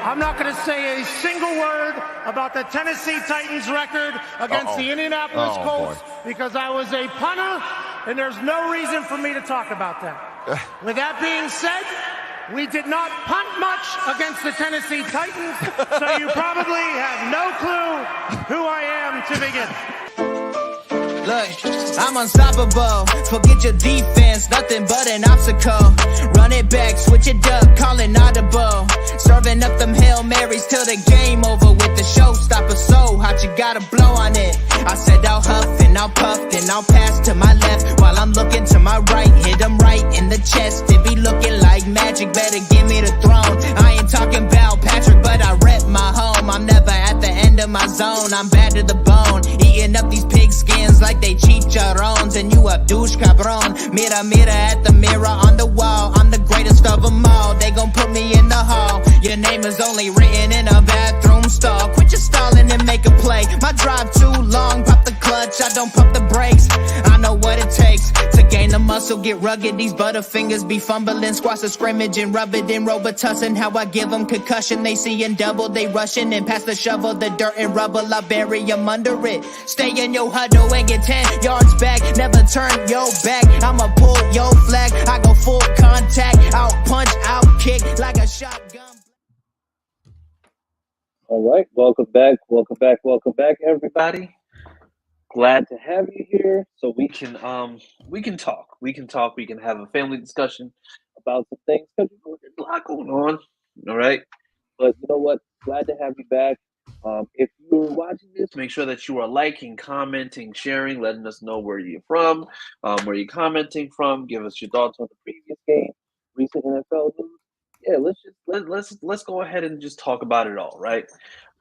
I'm not going to say a single word about the Tennessee Titans record against the Indianapolis Colts because I was a punter, and there's no reason for me to talk about that. With that being said, we did not punt much against the Tennessee Titans, so you probably have no clue who I am to begin. Look, I'm unstoppable. Forget your defense, nothing but an obstacle. Run it back, switch it up, call it audible. Serving up them Hail Marys till the game over with the showstopper. So hot, you gotta blow on it. I said I'll huff and I'll puff, then I'll pass to my left while I'm looking to my right. Hit him right in the chest. It be looking like magic, better give me the throne. I ain't talking about Patrick, but I rep my home. I'm never at the end of my zone. I'm bad to the bone, eating up these pig skins like they chicharrones, and you a douche cabron. Mira, mira at the mirror on the wall. I'm the greatest of them all. They gon' put me in the hall. Your name is only written in a bathroom stall. Quit your stalling and make a play. My drive too long, pop the clutch, I don't pump the brakes. I know what it takes to gain the muscle, get rugged. These butterfingers be fumbling, squash the scrimmage and rub it in Robitussin. How I give them concussion, they seeing double, they rushing and pass the shovel, the dirt and rubble, I bury them under it. Stay in your huddle and get 10 yards back, never turn your back. I'ma pull your flag, I go full contact, out punch, out kick like a shotgun. All right, welcome back, everybody. Glad to have you here, so we can talk. We can have a family discussion about some things because there's a lot going on. All right, but you know what? Glad to have you back. If you're watching this, make sure that you are liking, commenting, sharing, letting us know where you're from, where you're commenting from. Give us your thoughts on the previous game, recent NFL news. Yeah, let's go ahead and just talk about it all, right?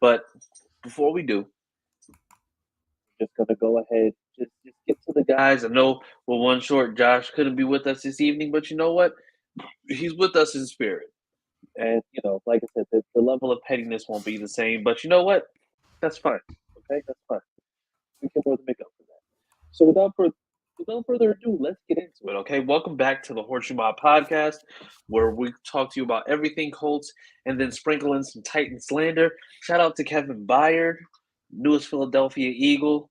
But before we do, just gonna go ahead, just get to the guys. I know we're one short. Josh couldn't be with us this evening, but you know what? He's with us in spirit. And you know, like I said, the level of pettiness won't be the same. But you know what? That's fine. Okay, that's fine. We can more than make up for that. So without further ado, let's get into it. Okay, welcome back to the HorseShoe Mob Podcast, where we talk to you about everything Colts and then sprinkle in some Titan slander. Shout out to Kevin Byard, newest Philadelphia Eagle.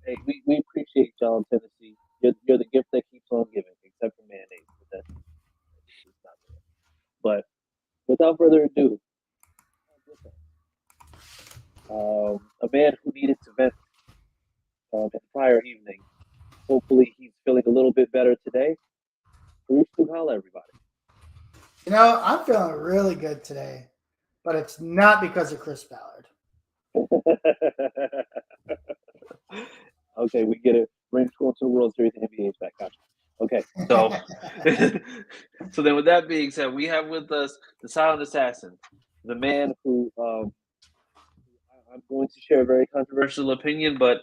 Hey, we appreciate y'all in Tennessee. You're the gift that keeps on giving, except for mayonnaise. But that's not there. But without further ado, a man who needed to vent in the prior evening. Hopefully he's feeling a little bit better today. HorseShoe, holla, everybody. You know, I'm feeling really good today, but it's not because of Chris Ballard. Okay, we get it. Rangers going to the World Series and NBA's back. Gotcha. Okay, so then with that being said, we have with us the silent assassin, the man who I'm going to share a very controversial opinion, but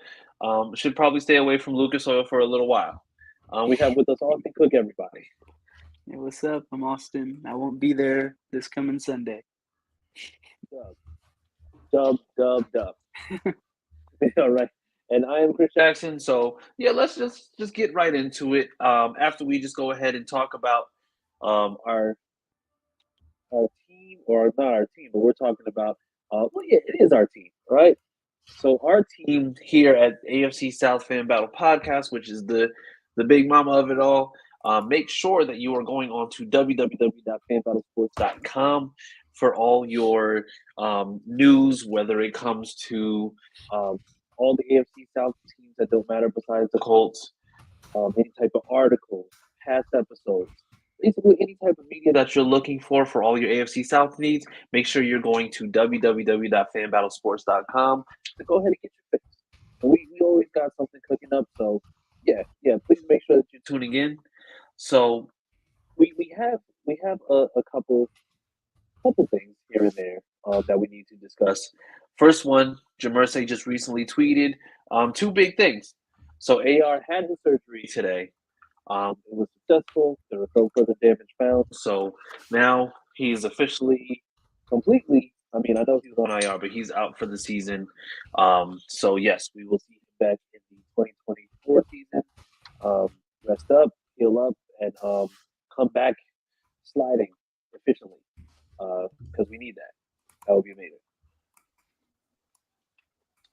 should probably stay away from Lucas Oil for a little while. We have with us Austin Cook, everybody. Hey, what's up? I'm Austin. I won't be there this coming Sunday. Dub. All right. And I am Chris Jackson. So, yeah, let's just get right into it. After we just go ahead and talk about our team, or not our team, but we're talking about, it is our team, right? So our team here at AFC South Fan Battle Podcast, which is the big mama of it all, make sure that you are going on to www.fanbattlesports.com for all your news, whether it comes to all the AFC South teams that don't matter besides the Colts, any type of articles, past episodes, basically any type of media that you're looking for all your AFC South needs. Make sure you're going to www.fanbattlesports.com to go ahead and get your fix. We always got something cooking up, so yeah, please make sure that you're tuning in. So we have a couple things here and there that we need to discuss. First one, Jamersay just recently tweeted two big things. So AR had his surgery today. It was successful. There was no further damage found. So now he's officially completely, I mean, I know he was on IR, but he's out for the season. So yes, we will see him back in the 2024 season. Rest up, heal up, and come back sliding efficiently because we need that. That would be amazing.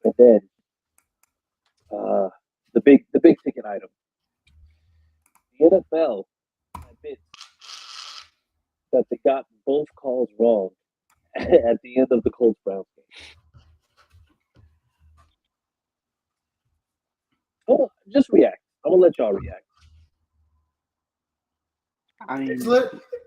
And then the big ticket item. The NFL admits that they got both calls wrong at the end of the Colts-Browns game. Oh, just react. I'm gonna let y'all react. I mean,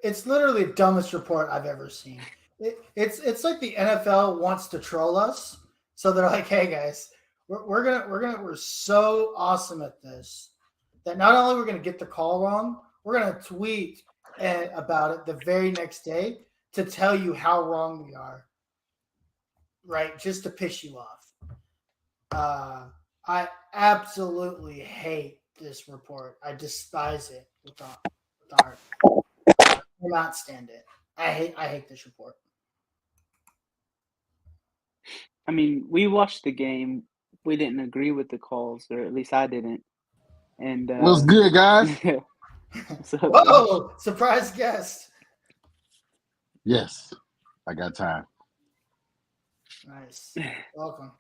It's literally the dumbest report I've ever seen. It's like the NFL wants to troll us, so they're like, "Hey guys, we're so awesome at this that not only we're gonna get the call wrong, we're gonna tweet about it the very next day to tell you how wrong we are, right? Just to piss you off." I absolutely hate this report. I despise it with the heart. I cannot stand it. I hate this report. I mean, we watched the game. We didn't agree with the calls, or at least I didn't. And What's good, guys? So, Whoa! Surprise guest. Yes, I got time. Nice. Welcome.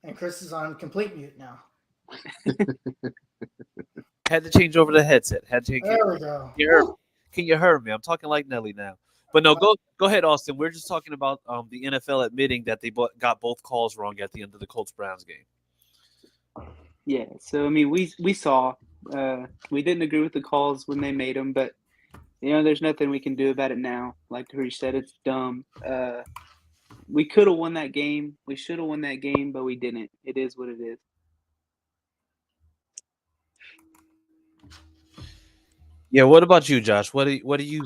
And Chris is on complete mute now. Had to change over the headset. Had to change. There we go. Can you hear me? I'm talking like Nelly now. But no, go ahead, Austin. We're just talking about the NFL admitting that they got both calls wrong at the end of the Colts-Browns game. yeah. So I mean, we saw. We didn't agree with the calls when they made them, but there's nothing we can do about it now. Like Harish said, it's dumb. We could have won that game. We should have won that game, but we didn't. It is what it is. Yeah. What about you, Josh? What do you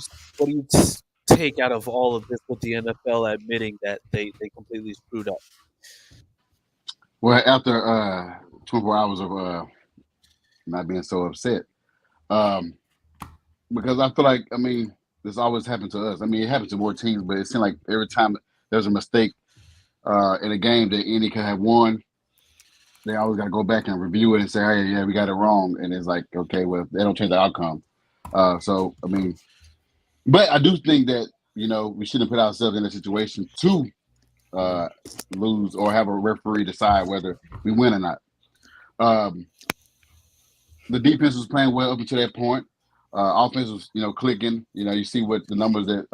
take out of all of this with the NFL admitting that they completely screwed up? Well, after 24 hours of not being so upset, because I feel like, I mean, this always happened to us. I mean, it happened to more teams, but it seemed like every time there's a mistake in a game that any could have won, they always got to go back and review it and say, hey, yeah, we got it wrong. And it's like, okay, well, they don't change the outcome. So, I mean, but I do think that, we shouldn't put ourselves in a situation to lose or have a referee decide whether we win or not. The defense was playing well up until that point. Offense was, clicking. You see what the numbers that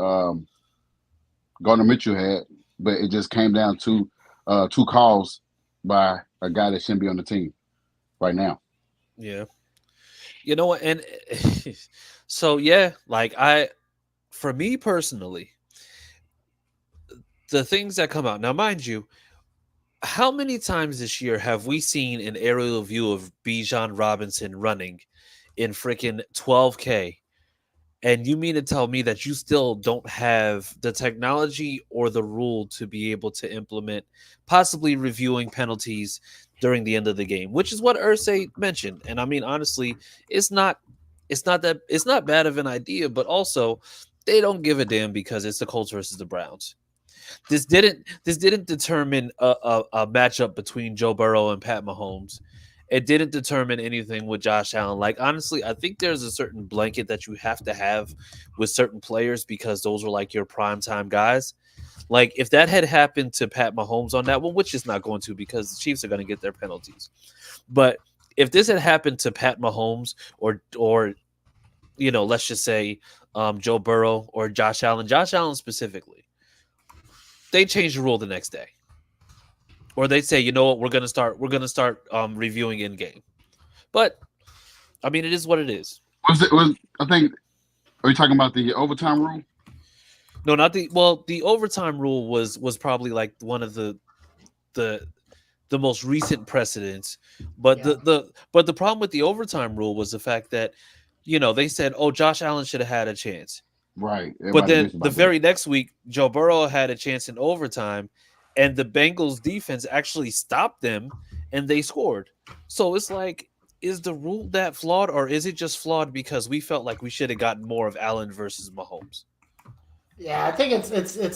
Gardner Mitchell had, but it just came down to 2 calls by a guy that shouldn't be on the team right now. Yeah. You know what? And so, yeah, like for me personally, the things that come out now, mind you, how many times this year have we seen an aerial view of Bijan Robinson running in freaking 12K? And you mean to tell me that you still don't have the technology or the rule to be able to implement possibly reviewing penalties during the end of the game, which is what Irsay mentioned. And I mean, honestly, it's not bad of an idea, but also they don't give a damn because it's the Colts versus the Browns. This didn't determine a matchup between Joe Burrow and Pat Mahomes. It didn't determine anything with Josh Allen. Like, honestly, I think there's a certain blanket that you have to have with certain players because those are like your primetime guys. Like, if that had happened to Pat Mahomes on that one, which is not going to because the Chiefs are going to get their penalties. But if this had happened to Pat Mahomes or let's just say Joe Burrow or Josh Allen specifically, they change the rule the next day. Or they say, you know what, we're gonna start reviewing in game. But I mean, it is what it is. I think, are you talking about the overtime rule? No, not the overtime rule was probably like one of the most recent precedents. But Yeah. the problem with the overtime rule was the fact that, they said, oh, Josh Allen should have had a chance. Right. But then the very next week, Joe Burrow had a chance in overtime, and the Bengals defense actually stopped them, and they scored. So it's like, is the rule that flawed, or is it just flawed because we felt like we should have gotten more of Allen versus Mahomes? Yeah, I think it's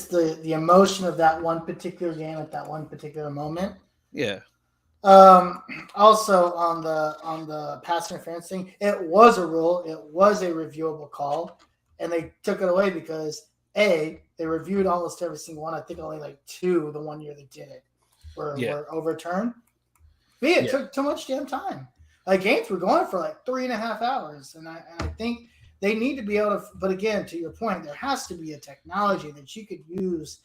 the emotion of that one particular game at that one particular moment. Yeah. Also on the pass interference thing, it was a rule. It was a reviewable call, and they took it away because A, they reviewed almost every single one. I think only like 2 the one year they did it were overturned. But it took too much damn time. Like games were going for like 3.5 hours, and I think they need to be able to. But again, to your point, there has to be a technology that you could use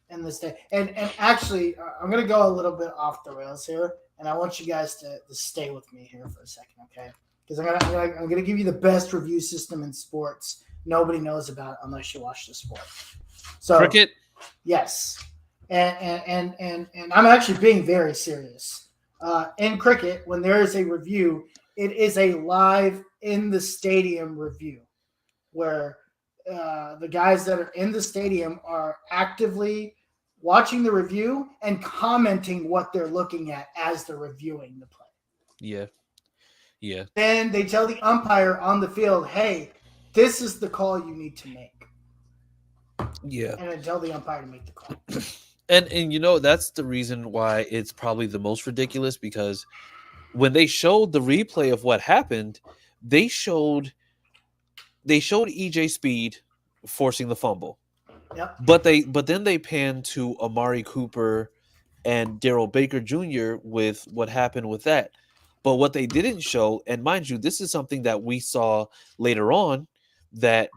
in this day. And actually, I'm going to go a little bit off the rails here, and I want you guys to stay with me here for a second, okay? Because I'm gonna give you the best review system in sports. Nobody knows about it unless you watch the sport. So Cricket. Yes, and I'm actually being very serious. In cricket, when there is a review, it is a live in the stadium review, where the guys that are in the stadium are actively watching the review and commenting what they're looking at as they're reviewing the play. Yeah. Yeah. Then they tell the umpire on the field, hey, this is the call you need to make. Yeah. And then tell the umpire to make the call. And you know, that's the reason why it's probably the most ridiculous, because when they showed the replay of what happened, they showed EJ Speed forcing the fumble. Yep. But then they panned to Amari Cooper and Darrell Baker Jr. with what happened with that. But what they didn't show, and mind you, this is something that we saw later on, that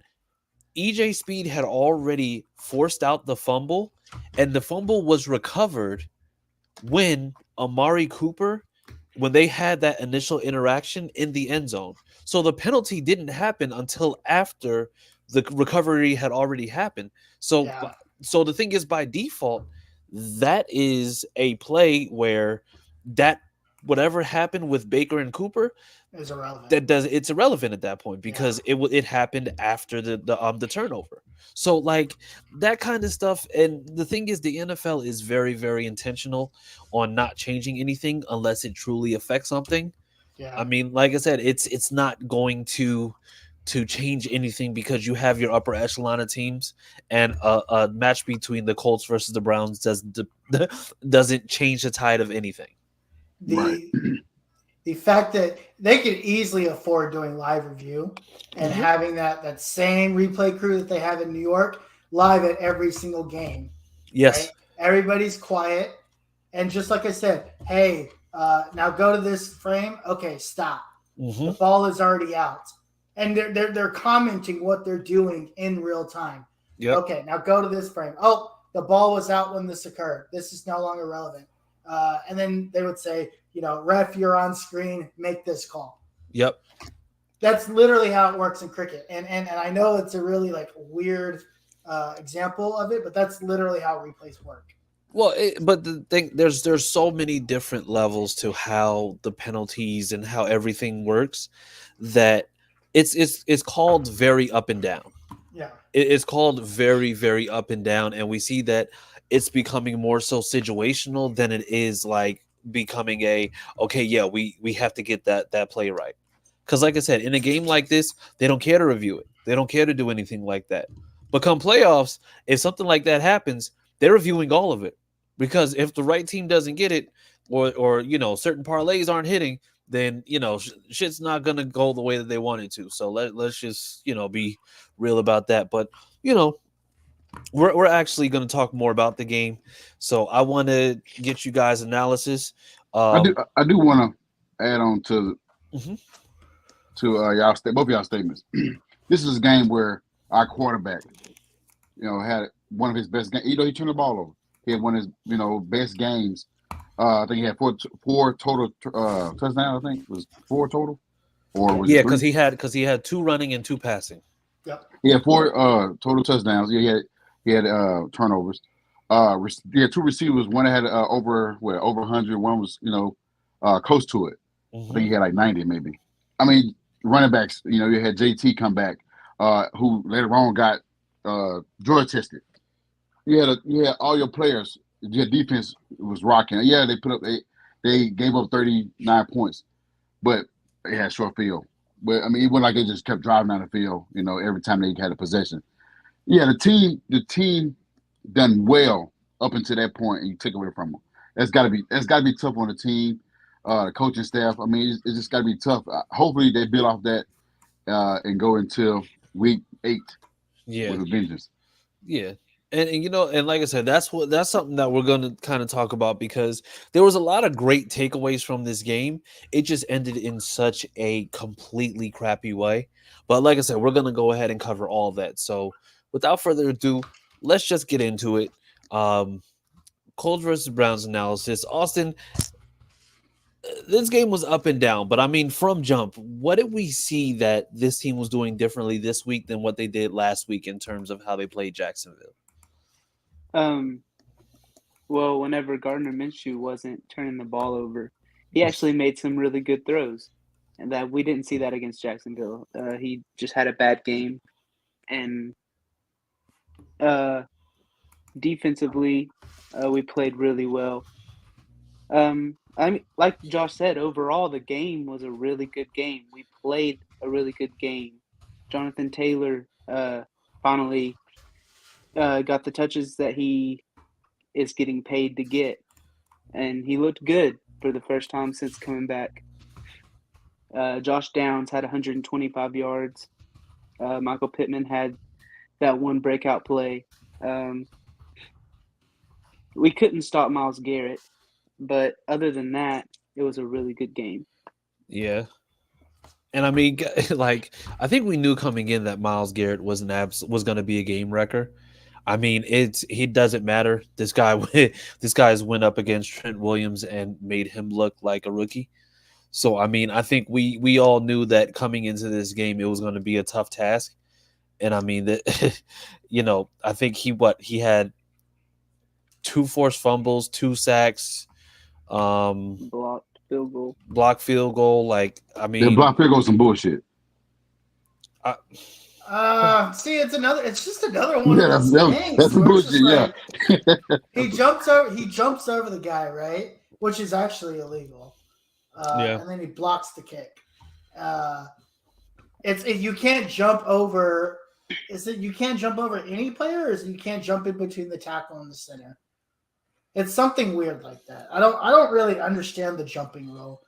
EJ Speed had already forced out the fumble, and the fumble was recovered when Amari Cooper, when they had that initial interaction in the end zone. So the penalty didn't happen until after the recovery had already happened. So, So the thing is, by default, that is a play where that whatever happened with Baker and Cooper is irrelevant. It's irrelevant at that point, because it happened after the turnover. So like that kind of stuff. And the thing is, the NFL is very, very intentional on not changing anything unless it truly affects something. Yeah. I mean, like I said, it's not going to change anything, because you have your upper echelon of teams, and a match between the Colts versus the Browns doesn't change the tide of anything. The fact that they could easily afford doing live review and having that same replay crew that they have in New York live at every single game. Yes. Right? Everybody's quiet. And just like I said, hey, now go to this frame. Okay, stop. Mm-hmm. The ball is already out. And they're commenting what they're doing in real time. Yep. Okay, now go to this frame. Oh, the ball was out when this occurred. This is no longer relevant. And then they would say, ref, you're on screen, make this call. Yep. That's literally how it works in cricket. And I know it's a really weird example of it, but that's literally how replays work. Well, but the thing, there's so many different levels to how the penalties and how everything works, that it's called very up and down. Yeah. It's called very, very up and down. And we see that it's becoming more so situational than it is like becoming we have to get that play right. Because like I said, in a game like this, they don't care to review it. They don't care to do anything like that. But come playoffs, if something like that happens, they're reviewing all of it. Because if the right team doesn't get it, or certain parlays aren't hitting, then shit's not gonna go the way that they want it to. So let's just be real about that. But we're actually going to talk more about the game. So I want to get you guys' analysis. I do want to add on to y'all both of y'all statements. This is a game where our quarterback, had one of his best games. He turned the ball over. He had one of his best games. I think he had four total touchdowns. I think it was 4 total. Or was because he had 2 running and 2 passing. Yep. He had 4 total touchdowns. He had turnovers. He had 2 receivers. One had over 100. One was close to it. I think he had like 90 maybe. I mean, running backs. You had JT come back, who later on got drug tested. You had all your players. Your defense was rocking. Yeah, they gave up 39 points, but they had short field. But I mean, it wasn't like they just kept driving down the field. Every time they had a possession. Yeah, the team done well up until that point, and you took away from them. That's got to be tough on the team, the coaching staff. I mean, it's just got to be tough. Hopefully, they build off that and go until week 8 with a vengeance. Yeah. And like I said, that's something that we're going to kind of talk about because there was a lot of great takeaways from this game. It just ended in such a completely crappy way. But like I said, we're going to go ahead and cover all that. So without further ado, let's just get into it. Colts versus Browns analysis. Austin, this game was up and down, but I mean, from jump, what did we see that this team was doing differently this week than what they did last week in terms of how they played Jacksonville? Well, whenever Gardner Minshew wasn't turning the ball over, he actually made some really good throws, and that we didn't see that against Jacksonville. He just had a bad game, and defensively, we played really well. I mean, like Josh said, overall the game was a really good game. We played a really good game. Jonathan Taylor finally got the touches that he is getting paid to get, and he looked good for the first time since coming back. Josh Downs had 125 yards. Michael Pittman had that one breakout play. We couldn't stop Myles Garrett, but other than that, it was a really good game. Yeah. And I mean, like, I think we knew coming in that Myles Garrett was going to be a game wrecker. I mean, he doesn't matter. This guy's went up against Trent Williams and made him look like a rookie. So I mean, I think we all knew that coming into this game it was going to be a tough task. And I mean that I think he had 2 forced fumbles, 2 sacks, blocked field goal. Like, I mean, the blocked field goal is some bullshit. See, it's just another one Yeah, of those things. that's where it's bullshit. just Yeah, like, he jumps over the guy, right? Which is actually illegal. And then he blocks the kick. You can't jump over. Is it you can't jump over any player, or is it you can't jump in between the tackle and the center? It's something weird like that. I don't really understand the jumping rule.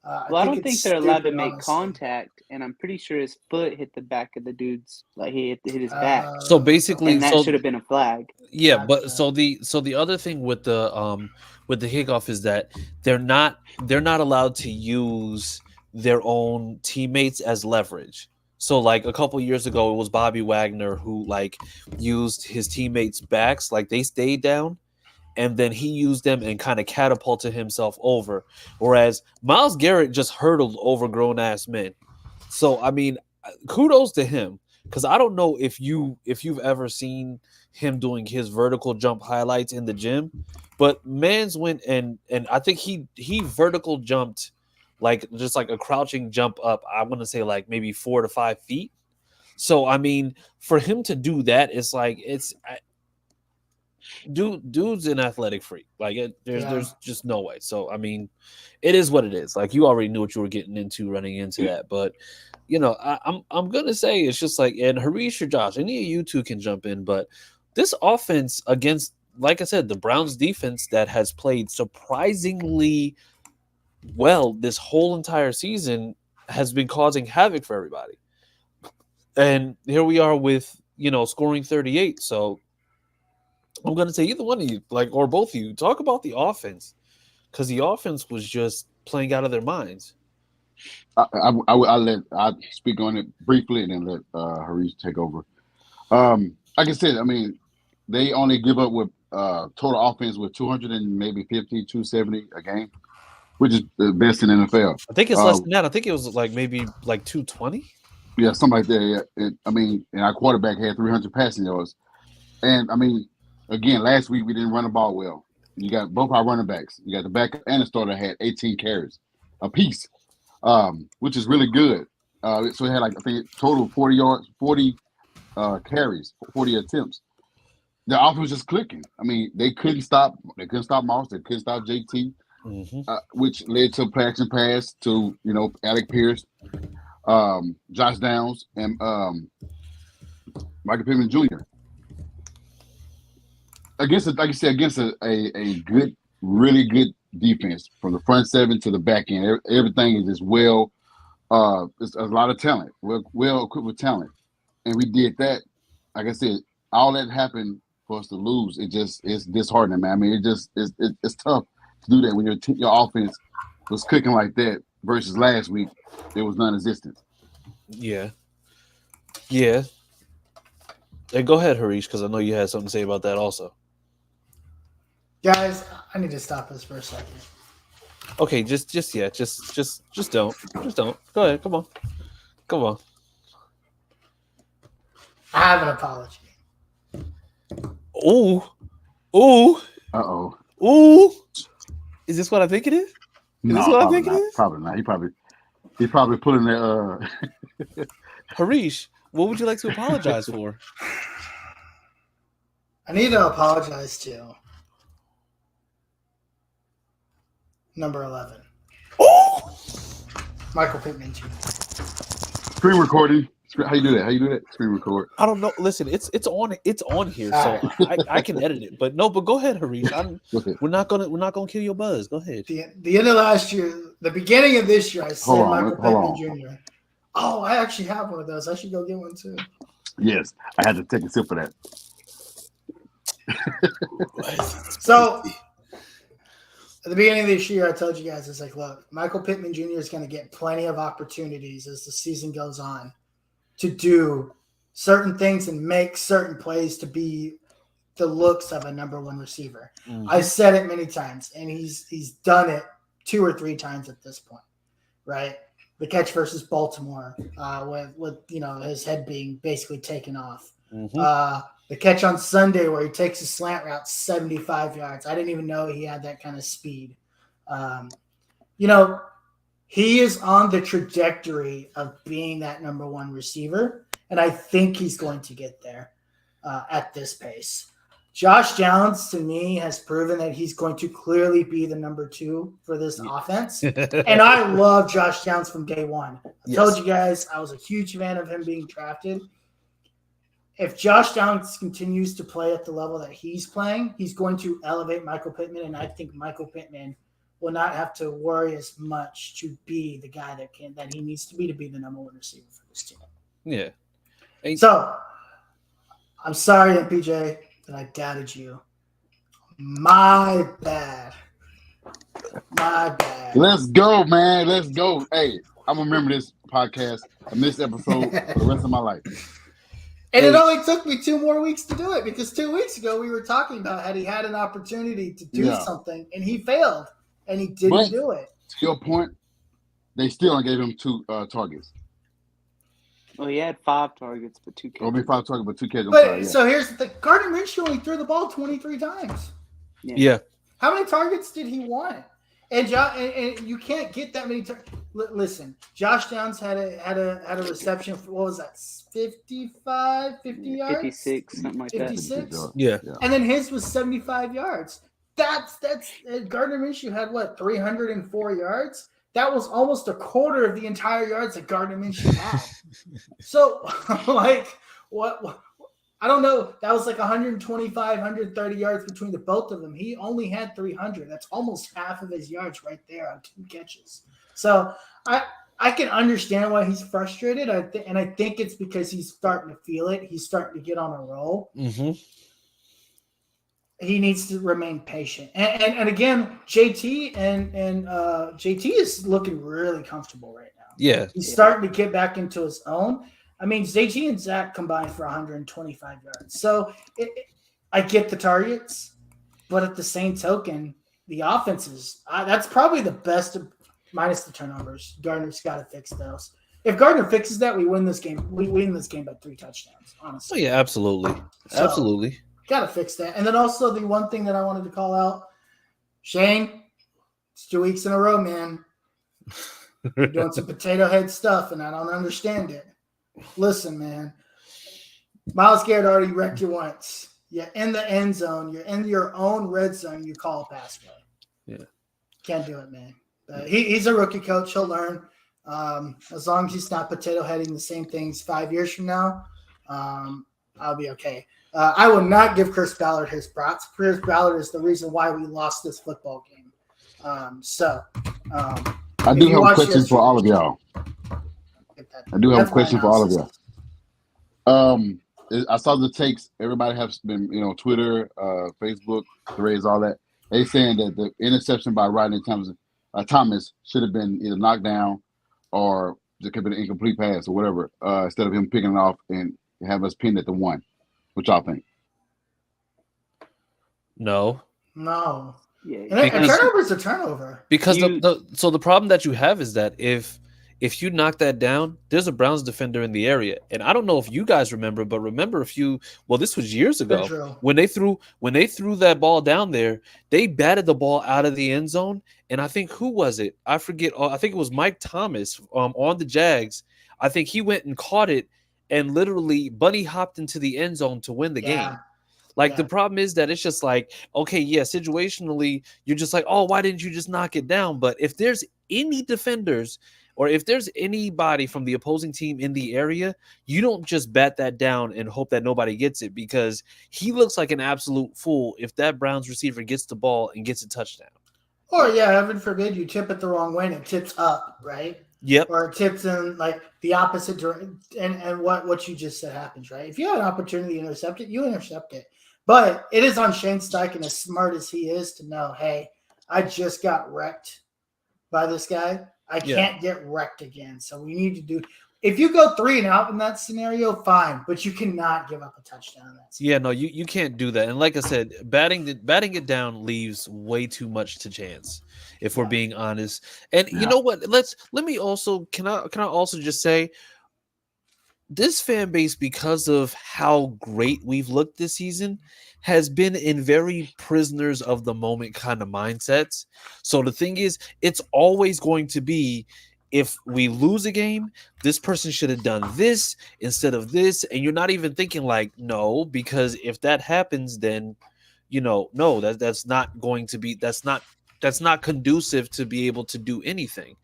I don't think they're allowed to make honestly. contact, and I'm pretty sure his foot hit the back of the dude's, like he hit his back. So basically, And that should have been a flag. Yeah, but so the other thing with the kickoff is that they're not allowed to use their own teammates as leverage. So like a couple years ago, it was Bobby Wagner who like used his teammates' backs, like they stayed down, and then he used them and kind of catapulted himself over. Whereas Myles Garrett just hurdled over grown-ass men. So I mean, kudos to him, because I don't know if you've ever seen him doing his vertical jump highlights in the gym, but man's went and I think he vertical jumped like just like a crouching jump up. I want to say like maybe 4 to 5 feet. So I mean, for him to do that, it's like dude's an athletic freak. Like there's just no way. So I mean, it is what it is. Like you already knew what you were getting into running into that, but I'm gonna say it's just like, and Harish or Josh, any of you two can jump in, but this offense against, like I said, the Browns defense that has played surprisingly well this whole entire season has been causing havoc for everybody. And here we are with scoring 38. So I'm gonna say either one of you, like, or both of you, talk about the offense, because the offense was just playing out of their minds. I'll speak on it briefly and then let Harish take over. Like I said, I mean, they only give up with total offense with 270 a game, which is the best in the NFL. I think it's less than that. I think it was like maybe like 220. Yeah, something like that. Yeah. And our quarterback had 300 passing yards. And I mean, again, last week we didn't run the ball well. You got both our running backs. You got the backup and the starter had 18 carries apiece, which is really good. So he had like I think total 40 yards, 40 carries, 40 attempts. The offense was just clicking. I mean, they couldn't stop Moss. They couldn't stop JT, which led to a play action pass to Alec Pierce, Josh Downs, and Michael Pittman Jr. Against a good, really good defense from the front seven to the back end. Everything is just well. It's a lot of talent. Well equipped with talent, and we did that. Like I said, all that happened for us to lose. It's disheartening, man. I mean, it's tough to do that when your offense was cooking like that versus last week. It was non-existent. Yeah. Hey, go ahead, Harish, because I know you had something to say about that also. Guys, I need to stop this for a second. Okay, just don't. Go ahead. Come on. I have an apology. Ooh. Uh-oh. Ooh. Is this what I think it is? No, this what I think it is? Probably not. He's probably pulling that. Harish, what would you like to apologize for? I need to apologize to number 11. Michael Pittman Jr. Screen recording. How you do that? Screen record. I don't know. Listen, it's on here, so I can edit it. But go ahead, Harish. We're not gonna kill your buzz. Go ahead. The end of last year, the beginning of this year, I said Michael Pittman Jr. Oh, I actually have one of those. I should go get one too. Yes, I had to take a sip of that. So at the beginning of this year, I told you guys, it's like, look, Michael Pittman Jr. is going to get plenty of opportunities as the season goes on to do certain things and make certain plays to be the looks of a number one receiver. Mm-hmm. I said it many times, and he's done it 2 or 3 times at this point, right? The catch versus Baltimore with his head being basically taken off. Mm-hmm. The catch on Sunday where he takes a slant route 75 yards. I didn't even know he had that kind of speed. He is on the trajectory of being that number one receiver, and I think he's going to get there at this pace. Josh Downs, to me, has proven that he's going to clearly be the number 2 for this offense. And I love Josh Downs from day one. I told you guys I was a huge fan of him being drafted. If Josh Downs continues to play at the level that he's playing, he's going to elevate Michael Pittman, and I think Michael Pittman will not have to worry as much to be the guy that he needs to be the number one receiver for this team. Yeah. So, I'm sorry, MPJ, that I doubted you. My bad. Let's go, man. Let's go. Hey, I'm going to remember this podcast and this episode for the rest of my life. And it only took me 2 more weeks to do it because 2 weeks ago we were talking about how he had an opportunity to do something and he failed and he didn't do it. To your point, they still only gave him 2 targets. Well, he had 5 targets, but 2 catches. 5 targets, but 2 catches. So here's the thing. Gardner Minshew only threw the ball 23 times. Yeah. How many targets did he want? And you can't get that many targets. Listen, Josh Downs had a reception for, what was that, 50 yards? 56, something like 56? that. Yeah. And then his was 75 yards. That's Gardner Minshew had, 304 yards? That was almost a quarter of the entire yards that Gardner Minshew had. So, what? I don't know. That was 125, 130 yards between the both of them. He only had 300. That's almost half of his yards right there on 2 catches. So, I can understand why he's frustrated. And I think it's because he's starting to feel it. He's starting to get on a roll. Mm-hmm. He needs to remain patient. And again, JT and JT is looking really comfortable right now. Yeah. He's starting to get back into his own. I mean, JT and Zach combined for 125 yards. So I get the targets, but at the same token, the offenses, that's probably the best minus the turnovers. Gardner's got to fix those. If Gardner fixes that, we win this game. We win this game by 3 touchdowns, honestly. Oh, yeah, absolutely. Absolutely. Got to fix that. And then also the one thing that I wanted to call out, Shane, it's 2 weeks in a row, man. You're doing some potato head stuff, and I don't understand it. Listen, man. Myles Garrett already wrecked you once. You're in the end zone. You're in your own red zone. You call a pass play. Yeah. Can't do it, man. He's a rookie coach. He'll learn. As long as he's not potato heading the same things 5 years from now, I'll be okay. I will not give Chris Ballard his props. Chris Ballard is the reason why we lost this football game. I do have a question for all of y'all. I do have a question for all of y'all. I saw the takes. Everybody has been, Twitter, Facebook, Threads, all that. They saying that the interception by Rodney Thomas should have been either knocked down or it could have been an incomplete pass or whatever, instead of him picking it off and have us pinned at the 1. What y'all think? No. Yeah, And a turnover is a turnover. Because the problem that you have is that if you knock that down, there's a Browns defender in the area, and I don't know if you guys remember, but this was years ago when they threw that ball down there, they batted the ball out of the end zone, and I think who was it? I forget. I think it was Mike Thomas on the Jags. I think he went and caught it and literally bunny hopped into the end zone to win the game. The problem is that it's just like, okay, yeah, situationally, you're just like, oh, why didn't you just knock it down? But if there's any defenders or if there's anybody from the opposing team in the area, you don't just bat that down and hope that nobody gets it, because he looks like an absolute fool if that Browns receiver gets the ball and gets a touchdown. Or, heaven forbid you tip it the wrong way and it tips up, right? Yep. Or it tips in like the opposite direction, and what you just said happens, right? If you have an opportunity to intercept it, you intercept it. But it is on Shane Steichen, as smart as he is, to know, hey, I just got wrecked by this guy. I can't get wrecked again. So we need to do – if you go 3 and out in that scenario, fine. But you cannot give up a touchdown in that scenario. Yeah, no, you can't do that. And like I said, batting it down leaves way too much to chance, if we're being honest. And you know what? Let me also – can I also just say – this fan base, because of how great we've looked this season, has been in very prisoners of the moment kind of mindsets. So the thing is, it's always going to be, if we lose a game, this person should have done this instead of this. And you're not even thinking like, no, because if that happens, then, no, that's not going to be, that's not conducive to be able to do anything.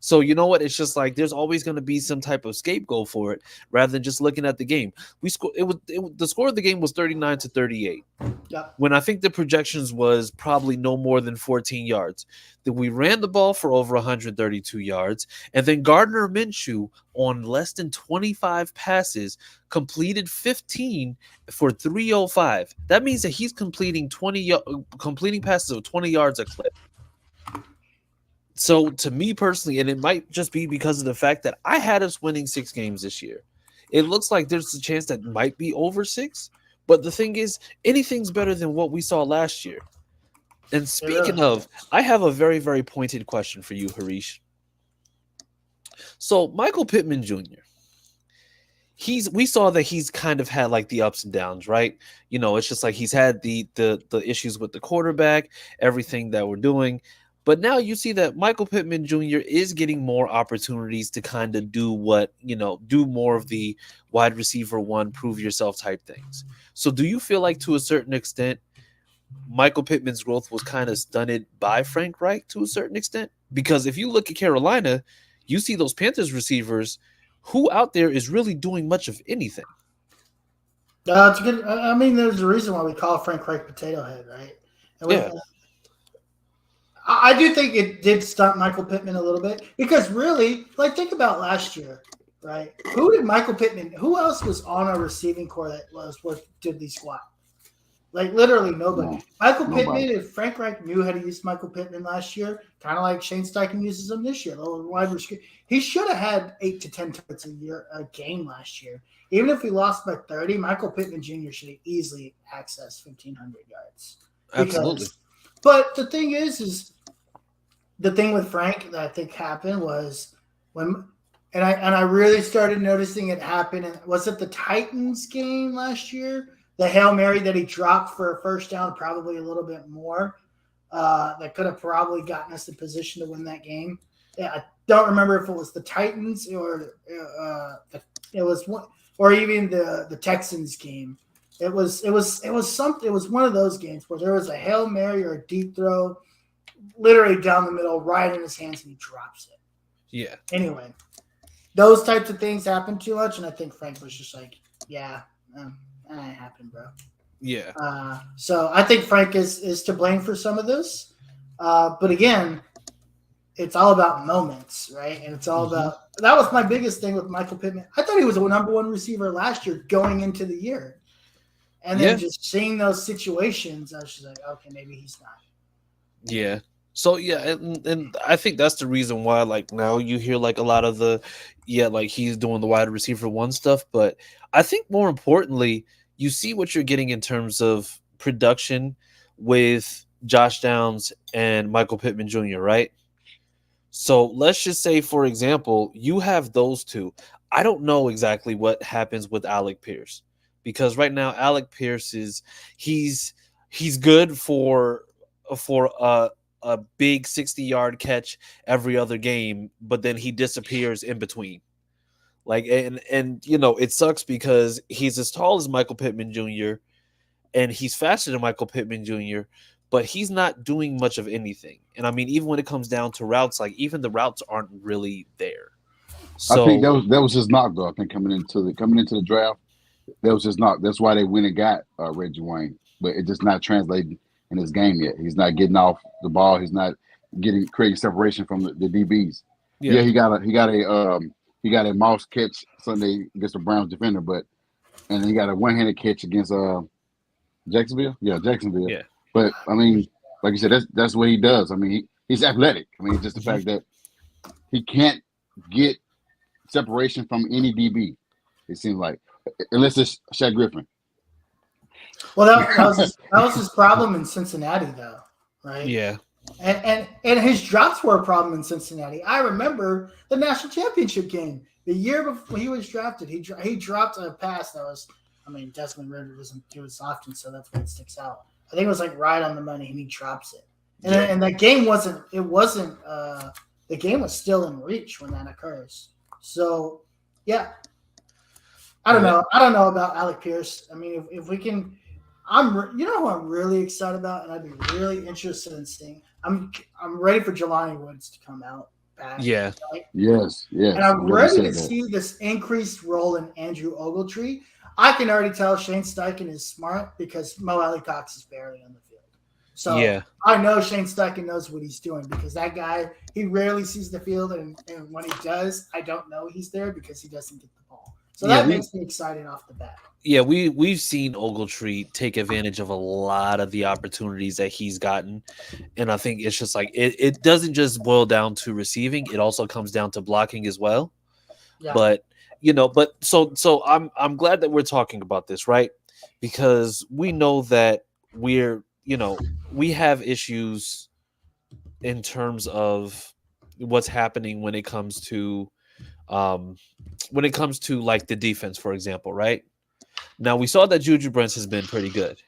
So you know what? It's just like there's always going to be some type of scapegoat for it, rather than just looking at the game. The score of the game was 39-38. Yeah. When I think the projections was probably no more than 14 yards. Then we ran the ball for over 132 yards, and then Gardner Minshew on less than 25 passes completed 15 for 305. That means that he's completing passes of 20 yards a clip. So to me personally, and it might just be because of the fact that I had us winning 6 games this year, it looks like there's a chance that might be over 6. But the thing is, anything's better than what we saw last year. And speaking of, I have a very, very pointed question for you, Harish. So Michael Pittman Jr., we saw that he's kind of had like the ups and downs, right? It's just like he's had the issues with the quarterback, everything that we're doing. But now you see that Michael Pittman Jr. is getting more opportunities to kind of do do more of the wide receiver 1, prove yourself type things. So do you feel like to a certain extent, Michael Pittman's growth was kind of stunted by Frank Reich to a certain extent? Because if you look at Carolina, you see those Panthers receivers, who out there is really doing much of anything? It's good. I mean, there's a reason why we call Frank Reich Potato Head, right? I do think it did stunt Michael Pittman a little bit, because really, like, think about last year, right? Who else was on our receiving core that was worth diddly squat? Like, literally nobody. Pittman, if Frank Reich knew how to use Michael Pittman last year, kind of like Shane Steichen uses him this year, wide receiver, he should have had 8 to 10 targets a game last year. Even if we lost by 30, Michael Pittman Jr. should have easily accessed 1,500 yards. Absolutely. But the thing is the thing with Frank that I think happened was and I really started noticing it happen. And was it the Titans game last year? The Hail Mary that he dropped for a first down, probably a little bit more, that could have probably gotten us in position to win that game. Yeah, I don't remember if it was the Titans or it was one, or even the Texans game. It was something. It was one of those games where there was a Hail Mary or a deep throw, literally down the middle, right in his hands, and he drops it. Yeah. Anyway, those types of things happen too much, and I think Frank was just like, "Yeah, that happened, bro." Yeah. So I think Frank is to blame for some of this, but again, it's all about moments, right? And it's all about that was my biggest thing with Michael Pittman. I thought he was a number one receiver last year going into the year. And then just seeing those situations, I was just like, okay, maybe he's not. Yeah. So and I think that's the reason why like now you hear like a lot of the like he's doing the wide receiver one stuff, but I think more importantly, you see what you're getting in terms of production with Josh Downs and Michael Pittman Jr., right? So let's just say, for example, you have those two. I don't know exactly what happens with Alec Pierce because right now Alec Pierce he's good for a big 60-yard catch every other game, but then he disappears in between. Like and you know, it sucks because he's as tall as Michael Pittman Jr. and he's faster than Michael Pittman Jr., but he's not doing much of anything. And I mean, even when it comes down to routes, like even the routes aren't really there. So I think that was his knock though. I think coming into the draft, that was his knock. That's why they went and got Reggie Wayne, but it's just not translating in his game yet. He's not getting off the ball. He's not creating separation from the DBs. Yeah, he got a mouse catch Sunday against the Browns defender, and he got a one-handed catch against Jacksonville. Yeah, Jacksonville. Yeah. But I mean, like you said, that's what he does. I mean, he's athletic. I mean, just the fact that he can't get separation from any DB. It seems like, unless it's Shaq Griffin. Well, that was his problem in Cincinnati, though, right? Yeah. And his drops were a problem in Cincinnati. I remember the national championship game. The year before he was drafted, he dropped a pass that was, I mean, Desmond Ridder doesn't do it often, so that's what sticks out. I think it was like right on the money, and he drops it. And that game the game was still in reach when that occurs. So, yeah. I don't know. I don't know about Alec Pierce. I mean, if we can, you know who I'm really excited about, and I'd be really interested in seeing. I'm ready for Jelani Woods to come out back. Yeah. Right? Yes. And I'm ready to see this increased role in Andrew Ogletree. I can already tell Shane Steichen is smart because Mo Alley Cox is barely on the field. So I know Shane Steichen knows what he's doing because that guy, he rarely sees the field, and when he does, I don't know he's there because he doesn't get the ball. So that makes me excited off the bat. Yeah, we've seen Ogletree take advantage of a lot of the opportunities that he's gotten, and I think it's just like it doesn't just boil down to receiving; it also comes down to blocking as well. Yeah. But so I'm glad that we're talking about this, right? Because we know that we have issues in terms of what's happening when it comes to like the defense, for example, right? Now, we saw that Juju Brents has been pretty good.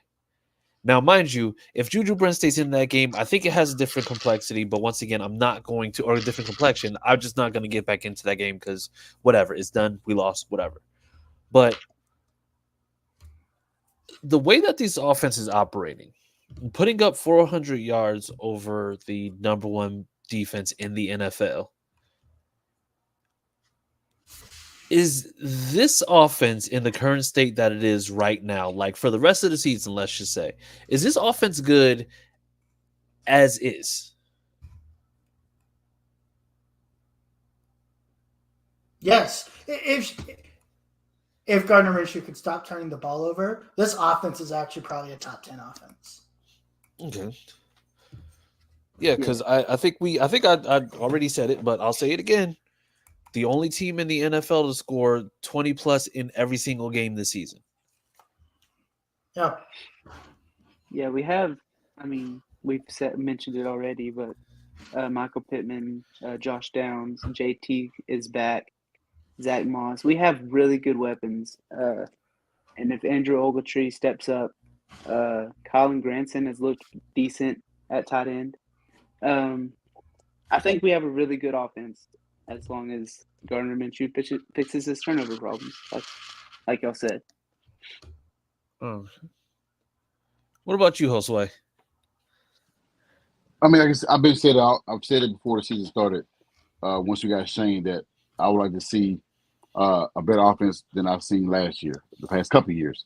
Now, mind you, if Juju Brents stays in that game, I think it has a different complexity. But once again, I'm not going to, or a different complexion. I'm just not going to get back into that game because whatever, it's done. We lost, whatever. But the way that this offense is operating, putting up 400 yards over the number one defense in the NFL, is this offense in the current state that it is right now, like for the rest of the season, let's just say, is this offense good as is? Yes. If Gardner Minshew could stop turning the ball over, this offense is actually probably a top 10 offense. Okay. Yeah, because I think I already said it, but I'll say it again. The only team in the NFL to score 20 plus in every single game this season. Yeah. Yeah, we have. I mean, we've mentioned it already, but Michael Pittman, Josh Downs, JT is back, Zach Moss. We have really good weapons. And if Andrew Ogletree steps up, Colin Granson has looked decent at tight end. I think we have a really good offense as long as Gardner Minshew fixes his turnover problems, like y'all said. Oh. What about you, Josue? I mean, I've said it before the season started. Once we got Shane, that I would like to see a better offense than I've seen last year, the past couple of years,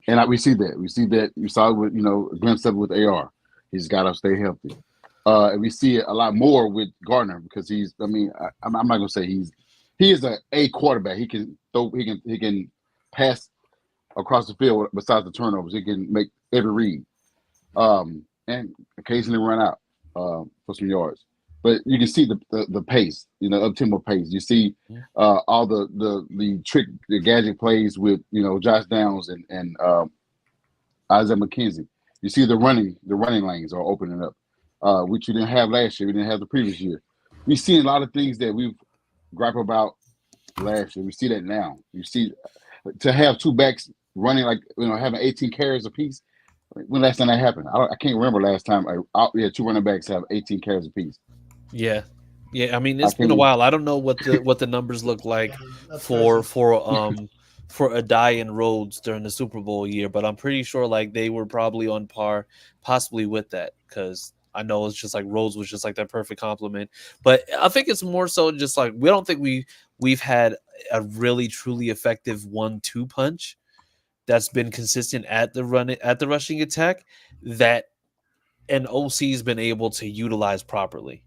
and we see that. We saw it with a glimpse of it with AR. He's got to stay healthy. And we see it a lot more with Gardner because I'm not going to say he is a quarterback. He can throw, he can pass across the field besides the turnovers. He can make every read, and occasionally run out for some yards. But you can see the pace, up-tempo pace. You see all the trick, the gadget plays with Josh Downs and Isaiah McKenzie. You see the running lanes are opening up, which you didn't have last year. We didn't have the previous year. We see a lot of things that we've griped about last year. We see that now. You see, to have two backs running like having 18 carries apiece. When last time that happened? I can't remember last time. Two running backs have 18 carries apiece. Yeah. I mean, it's been a while. I don't know what the numbers look like for Adai and Rhodes during the Super Bowl year, but I'm pretty sure like they were probably on par, possibly with that, because I know it's just like Rhodes was just like that perfect complement. But I think it's more so just like we don't think we've had a really truly effective 1-2 punch that's been consistent at the rushing attack that an OC's been able to utilize properly.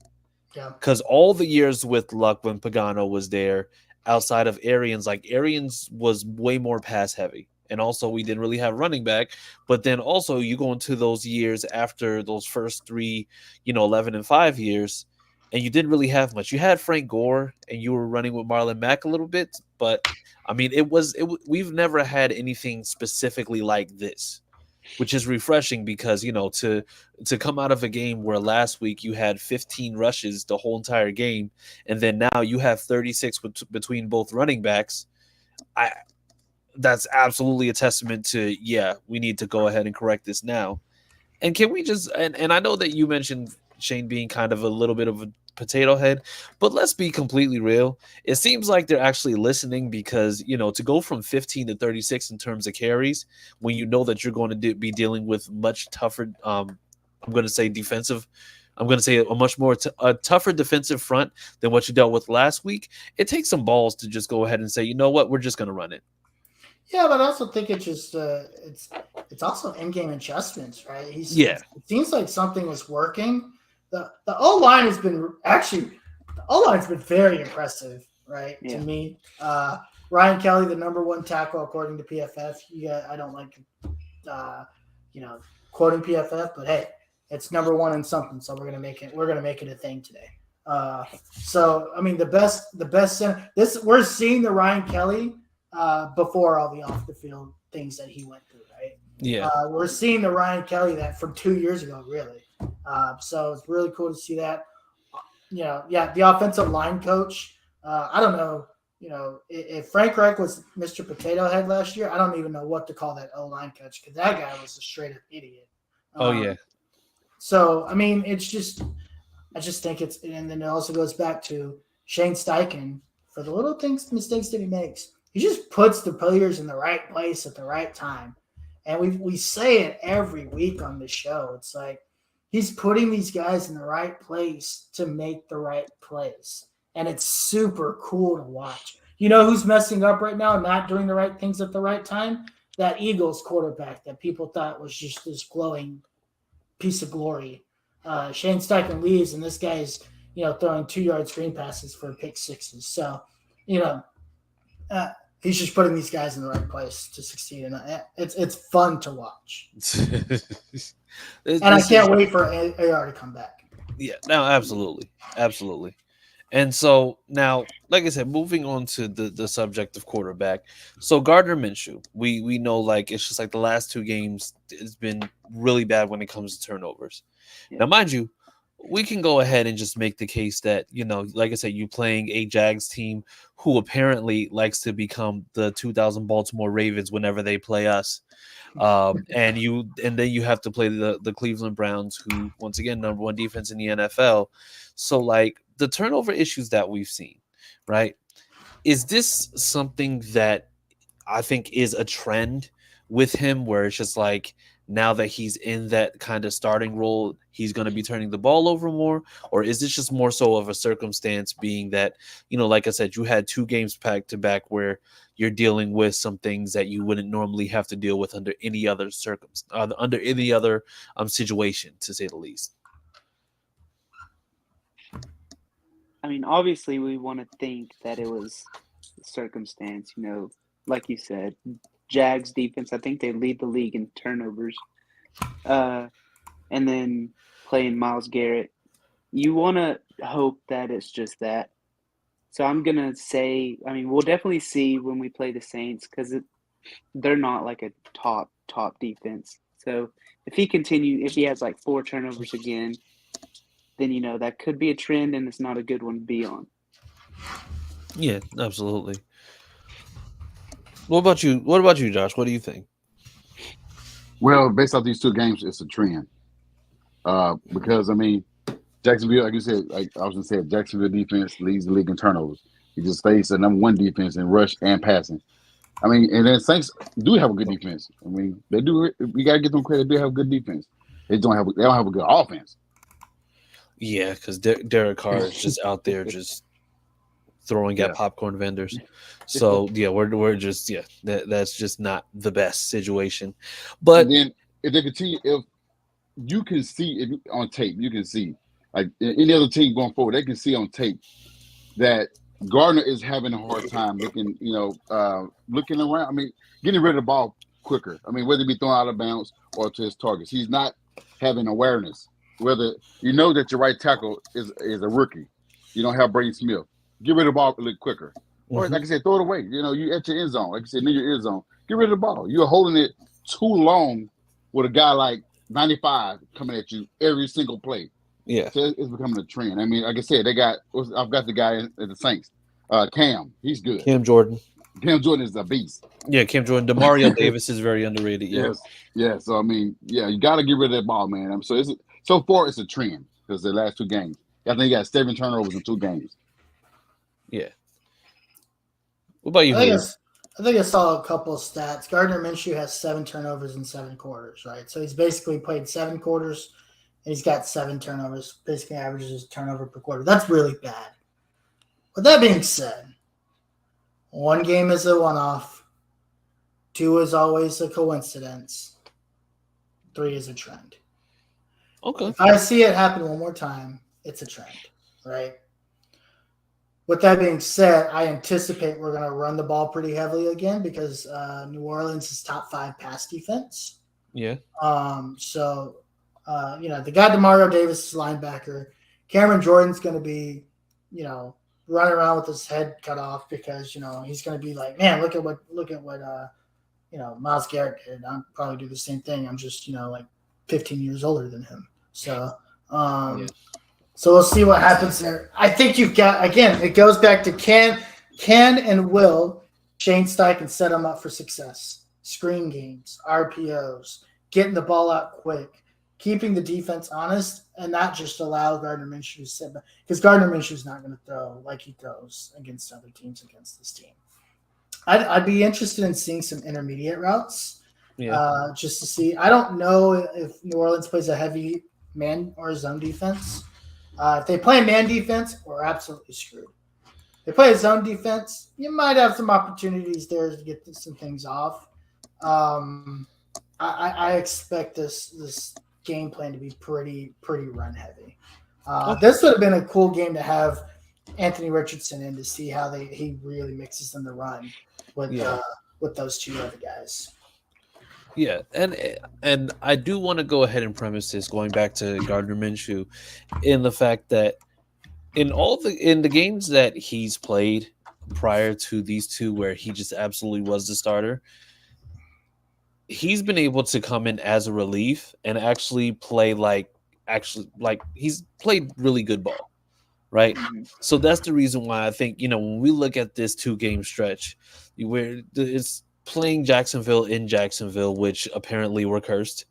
Yeah. Because all the years with Luck when Pagano was there, outside of Arians, like Arians was way more pass heavy. And also we didn't really have running back. But then also you go into those years after those first 3, 11 and 5 years, and you didn't really have much. You had Frank Gore and you were running with Marlon Mack a little bit. But I mean, we've never had anything specifically like this, which is refreshing because, to come out of a game where last week you had 15 rushes the whole entire game, and then now you have 36 between both running backs. That's absolutely a testament to, we need to go ahead and correct this now. And can we just, and I know that you mentioned Shane being kind of a little bit of a potato head, but let's be completely real. It seems like they're actually listening because, to go from 15 to 36 in terms of carries, when you know that you're going to be dealing with much tougher, I'm going to say a much more a tougher defensive front than what you dealt with last week. It takes some balls to just go ahead and say, you know what, we're just going to run it. Yeah, but I also think it's just it's also in-game adjustments, right? It seems like something was working. The O-line has been very impressive, right? Yeah. To me, Ryan Kelly, the number 1 tackle according to PFF. I don't like, quoting PFF, but hey, it's number 1 in something, so we're gonna make it a thing today. So I mean, the best center. We're seeing the Ryan Kelly before all the off the field things that he went through, right? Yeah, we're seeing the Ryan Kelly that from 2 years ago, really. So it's really cool to see that. The offensive line coach. I don't know. If Frank Reich was Mr. Potato Head last year, I don't even know what to call that O-line coach because that guy was a straight up idiot. So I mean, I just think it's, and then it also goes back to Shane Steichen for the little mistakes that he makes. He just puts the players in the right place at the right time, and we say it every week on the show. It's like he's putting these guys in the right place to make the right plays. And it's super cool to watch. You know who's messing up right now, not doing the right things at the right time? That Eagles quarterback that people thought was just this glowing piece of glory. Shane Steichen leaves, and this guy's, throwing 2-yard screen passes for pick sixes. So, he's just putting these guys in the right place to succeed. And it's fun to watch. And I can't wait for AR to come back. Yeah, no, absolutely. Absolutely. And so now, like I said, moving on to the subject of quarterback. So Gardner Minshew, we know like it's just like the last 2 games has been really bad when it comes to turnovers. Yeah. Now, mind you, we can go ahead and just make the case that, like I said, you playing a Jags team who apparently likes to become the 2000 Baltimore Ravens whenever they play us. And then you have to play the Cleveland Browns, who once again number 1 defense in the NFL. So like the turnover issues that we've seen, right? Is this something that I think is a trend with him, where it's just like now that he's in that kind of starting role, he's going to be turning the ball over more? Or is this just more so of a circumstance, being that, like I said, you had 2 games back to back where you're dealing with some things that you wouldn't normally have to deal with under any other situation, to say the least? I mean, obviously, we want to think that it was circumstance. Like you said, Jags defense. I think they lead the league in turnovers. And then playing Myles Garrett, you want to hope that it's just that. So I'm gonna say, I mean, we'll definitely see when we play the Saints because they're not like a top defense. So if he has like 4 turnovers again, then that could be a trend, and it's not a good one to be on. Yeah, absolutely. What about you, Josh? What do you think? Well, based off these 2 games, it's a trend. Because I mean, Jacksonville, like you said, like I was gonna say, Jacksonville defense leads the league in turnovers. He just faced the number 1 defense in rush and passing. I mean, and then Saints do have a good defense. I mean, they do. We gotta give them credit. They do have a good defense. They don't have a good offense. Yeah, because Derek Carr is just out there just throwing at popcorn vendors. So yeah, we're just that's just not the best situation. But and then if they continue, if you can see on tape, you can see like any other team going forward, they can see on tape that Gardner is having a hard time looking around. I mean, getting rid of the ball quicker. I mean, whether it be thrown out of bounds or to his targets, he's not having awareness. Whether that your right tackle is a rookie, you don't have Braden Smith. Get rid of the ball a little quicker. Or like I said, throw it away. You at your end zone. Like I said, near your end zone. Get rid of the ball. You're holding it too long with a guy like 95 coming at you every single play. Yeah. So it's becoming a trend. I mean, like I said, I've got the guy at the Saints. Cam, he's good. Cam Jordan. Cam Jordan is a beast. Yeah, Cam Jordan. Demario Davis is very underrated. Yeah. Yes. Yeah. So I mean, you got to get rid of that ball, man. So far it's a trend because the last 2 games. I think he got 7 turnovers in 2 games. Yeah. What about you? I think I saw a couple of stats. Gardner Minshew has 7 turnovers in 7 quarters, right? So he's basically played 7 quarters and he's got 7 turnovers. Basically averages turnover per quarter. That's really bad. With that being said, 1 game is a one-off. 2 is always a coincidence. 3 is a trend. Okay. If I see it happen one more time, it's a trend, right? With that being said, I anticipate we're going to run the ball pretty heavily again because New Orleans is top 5 pass defense. Yeah. So the guy Demario Davis is linebacker. Cameron Jordan's going to be, running around with his head cut off because he's going to be like, man, look at what Myles Garrett did. I'll probably do the same thing. I'm just like 15 years older than him. So. So we'll see what happens there. I think you've got, again, it goes back to can and will Shane Steichen set them up for success. Screen games, RPOs, getting the ball out quick, keeping the defense honest, and not just allow Gardner Minshew to sit back. Because Gardner Minshew's not going to throw like he throws against other teams against this team. I'd be interested in seeing some intermediate routes just to see. I don't know if New Orleans plays a heavy man or zone defense. If they play man defense, we're absolutely screwed. If they play a zone defense, you might have some opportunities there to get some things off. I expect this game plan to be pretty run heavy. This would have been a cool game to have Anthony Richardson in to see how he really mixes in the run with those 2 other guys. Yeah, and I do want to go ahead and premise this going back to Gardner Minshew in the fact that in the games that he's played prior to these 2 where he just absolutely was the starter, he's been able to come in as a relief and actually play like he's played really good ball, right? So that's the reason why I think when we look at this 2-game stretch where it's playing Jacksonville in Jacksonville, which apparently we're cursed,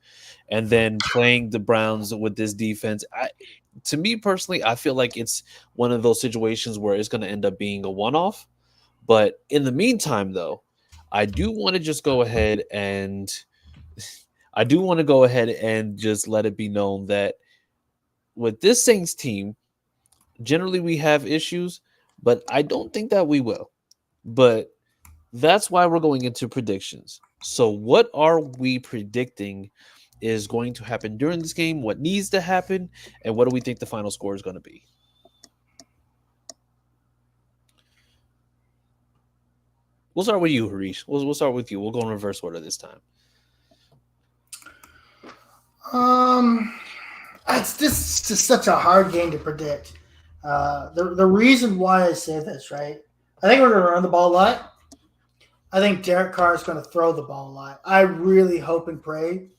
and then playing the Browns with this defense. To me personally, I feel like it's one of those situations where it's going to end up being a one-off. But in the meantime, though, I do want to just go ahead and just let it be known that with this Saints team, generally we have issues, but I don't think that we will. But that's why we're going into predictions. So what are we predicting is going to happen during this game? What needs to happen? And what do we think the final score is going to be? We'll start with you, Harish. We'll start with you. We'll go in reverse order this time. It's just such a hard game to predict. The reason why I say this, right? I think we're going to run the ball a lot. I think Derek Carr is going to throw the ball a lot. I really hope and pray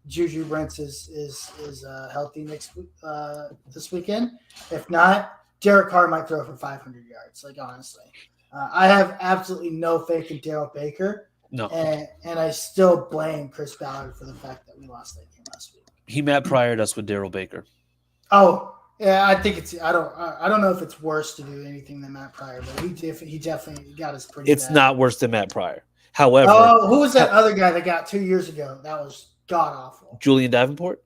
Juju Brents is healthy this weekend. If not, Derek Carr might throw for 500 yards. Like, honestly, I have absolutely no faith in Darrell Baker. No, and I still blame Chris Ballard for the fact that we lost that game last week. He Matt Priored us with Darrell Baker. Oh, yeah, I think it's. I don't know if it's worse to do anything than Matt Pryor, but he definitely got us pretty. It's bad. not worse than Matt Pryor. However, who was that other guy that got 2 years ago? That was god awful. Julian Davenport.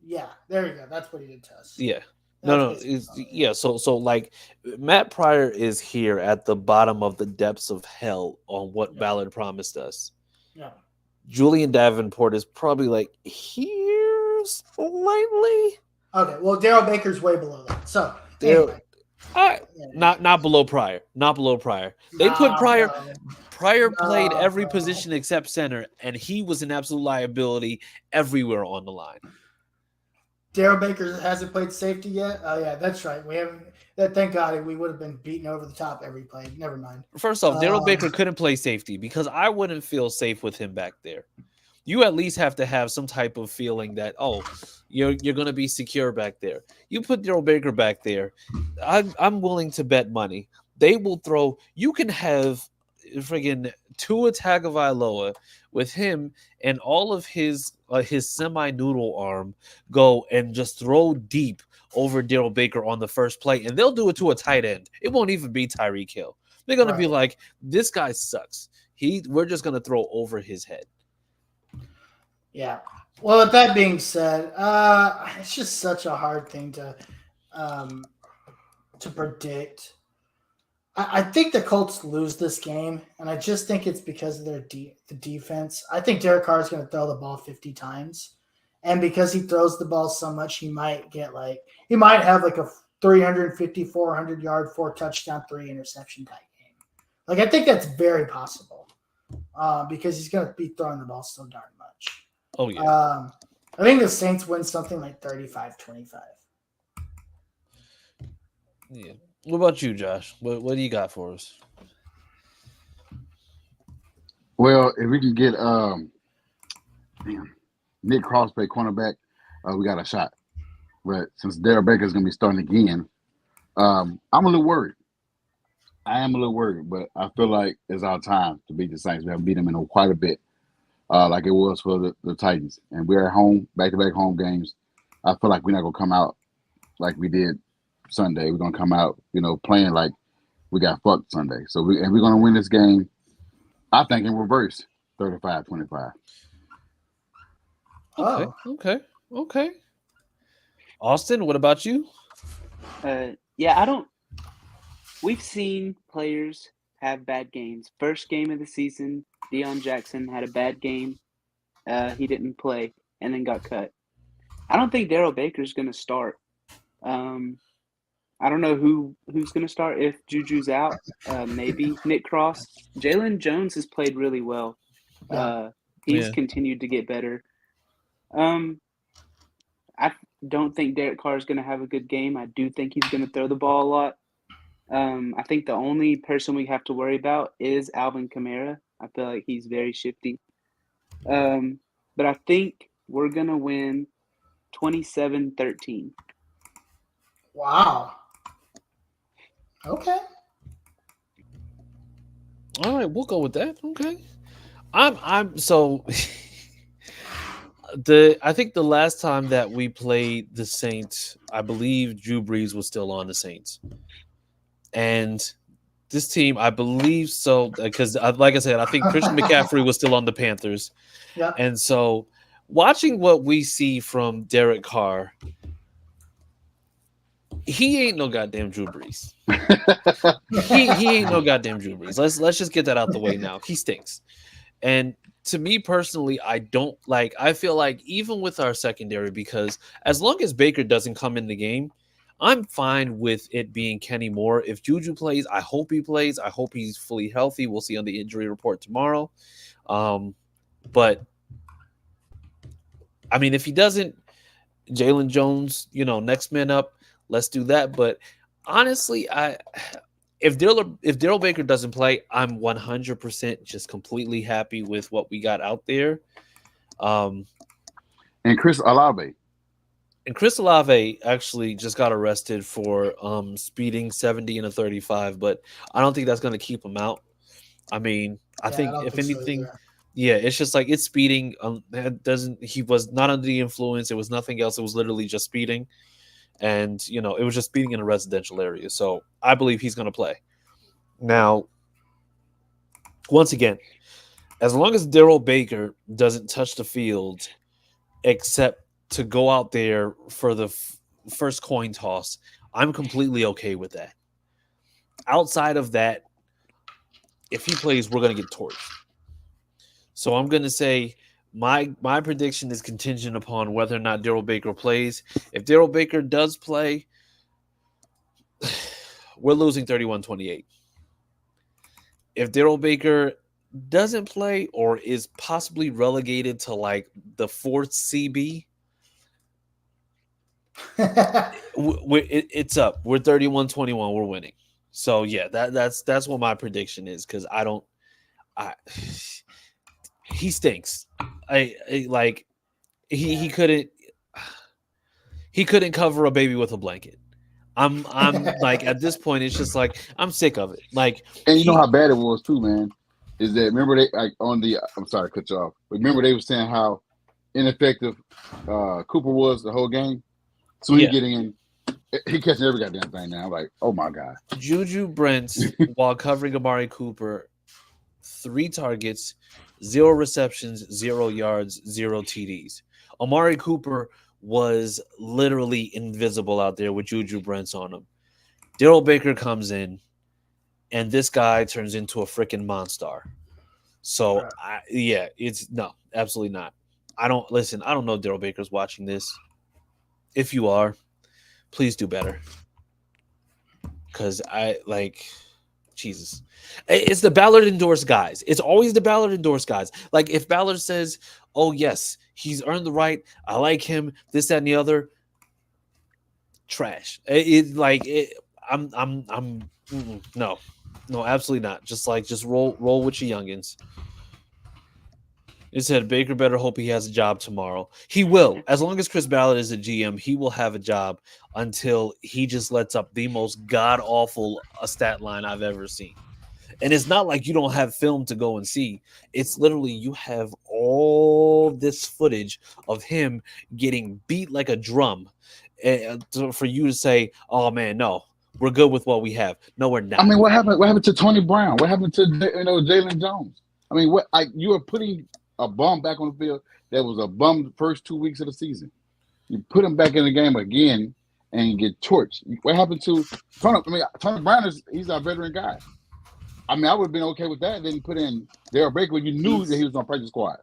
Yeah, there you go. That's what he did to us. Yeah. Yeah. So like Matt Pryor is here at the bottom of the depths of hell on what Ballard promised us. Yeah. Julian Davenport is probably like here slightly. Okay. Well, Darrell Baker's way below that. So anyway. Not below Pryor. Not below Pryor. They put Pryor. Pryor played every position except center, and he was an absolute liability everywhere on the line. Darrell Baker hasn't played safety yet. Oh yeah, that's right. We haven't. Thank God we would have been beaten over the top every play. Never mind. First off, Darrell Baker couldn't play safety because I wouldn't feel safe with him back there. You at least have to have some type of feeling that you're going to be secure back there. You put Darrell Baker back there, I'm willing to bet money they will throw. You can have friggin' Tua Tagovailoa with him and all of his semi-noodle arm go and just throw deep over Darrell Baker on the first play, and they'll do it to a tight end. It won't even be Tyreek Hill. They're going to be like, this guy sucks. We're just going to throw over his head. Yeah. Well, with that being said, it's just such a hard thing to predict. I think the Colts lose this game, and I just think it's because of the defense. I think Derek Carr is going to throw the ball 50 times, and because he throws the ball so much, he might have like a 350, 400 yard, 4 touchdown, 3 interception type game. Like, I think that's very possible because he's going to be throwing the ball so darn much. Oh yeah. I think the Saints win something like 35-25. Yeah. What about you, Josh? What do you got for us? Well, if we can get Nick Cross play cornerback, we got a shot. But since Darrell Baker's going to be starting again, I'm a little worried. I am a little worried, but I feel like it's our time to beat the Saints. We have beat them in quite a bit, like it was for the Titans. And we're at home, back-to-back home games. I feel like we're not going to come out like we did Sunday. We're going to come out, playing like we got fucked Sunday. So we're going to win this game, I think, in reverse, 35-25. Okay. Austin, what about you? We've seen players have bad games. First game of the season, Deion Jackson had a bad game. He didn't play and then got cut. I don't think Darrell Baker's going to start. I don't know who's going to start if Juju's out. Maybe Nick Cross. Jalen Jones has played really well. He's continued to get better. I don't think Derek Carr is going to have a good game. I do think he's going to throw the ball a lot. I think the only person we have to worry about is Alvin Kamara. I feel like he's very shifty. But I think we're going to win 27-13. Wow. Okay. All right, we'll go with that. Okay. I'm so I think the last time that we played the Saints, I believe Drew Brees was still on the Saints. And this team, I believe so, because like I said, I think Christian McCaffrey was still on the Panthers. Yeah. And so watching what we see from Derek Carr, he ain't no goddamn Drew Brees. he ain't no goddamn Drew Brees. Let's just get that out the way now. He stinks. And to me personally, I feel like even with our secondary, because as long as Baker doesn't come in the game, I'm fine with it being Kenny Moore. If Juju plays, I hope he plays. I hope he's fully healthy. We'll see on the injury report tomorrow. But I mean, if he doesn't, Jalen Jones, next man up, let's do that. But honestly, if Daryl Baker doesn't play, I'm 100% just completely happy with what we got out there. And Chris Olave. And Chris Olave actually just got arrested for speeding 70 and a 35, but I don't think that's going to keep him out. I mean, I think if anything, it's just like it's speeding. He was not under the influence. It was nothing else. It was literally just speeding. And, it was just speeding in a residential area. So I believe he's going to play. Now, once again, as long as Daryl Baker doesn't touch the field except to go out there for the first coin toss, I'm completely okay with that. Outside of that, if he plays, we're going to get torched. So I'm going to say my prediction is contingent upon whether or not Daryl Baker plays. If Daryl Baker does play, we're losing 31-28. If Daryl Baker doesn't play or is possibly relegated to like the fourth CB, it's up. We're 31-21. We're winning. So yeah, that's what my prediction is, because he stinks. He couldn't cover a baby with a blanket. I'm like, at this point, it's just like I'm sick of it. Like, and you know how bad it was too, man. Is that remember they I'm sorry to cut you off, but remember they were saying how ineffective Cooper was the whole game. So he getting in, he catching every goddamn thing now. I'm like, oh my God. Juju Brents, while covering Amari Cooper, 3 targets, 0 receptions, 0 yards, 0 TDs. Amari Cooper was literally invisible out there with Juju Brents on him. Daryl Baker comes in, and this guy turns into a freaking monster. So, it's no, absolutely not. I don't know if Daryl Baker's watching this. If you are, please do better. Because Jesus. It's the Ballard endorsed guys. It's always the Ballard endorsed guys. Like, if Ballard says, oh, yes, he's earned the right, I like him, this, that, and the other, trash. No, absolutely not. Just roll with your youngins. It said Baker better hope he has a job tomorrow. He will. As long as Chris Ballard is a GM, he will have a job until he just lets up the most god-awful stat line I've ever seen. And it's not like you don't have film to go and see. It's literally you have all this footage of him getting beat like a drum for you to say, oh, man, no, we're good with what we have. No, we're not. I mean, what happened to Tony Brown? What happened to Jalen Jones? I mean, you are putting a bum back on the field that was a bum the first 2 weeks of the season. You put him back in the game again and you get torched. What happened to Tony? I mean, Tony Brown he's our veteran guy. I mean, I would have been okay with that. Then put in Daryl Baker when you knew that he was on practice squad.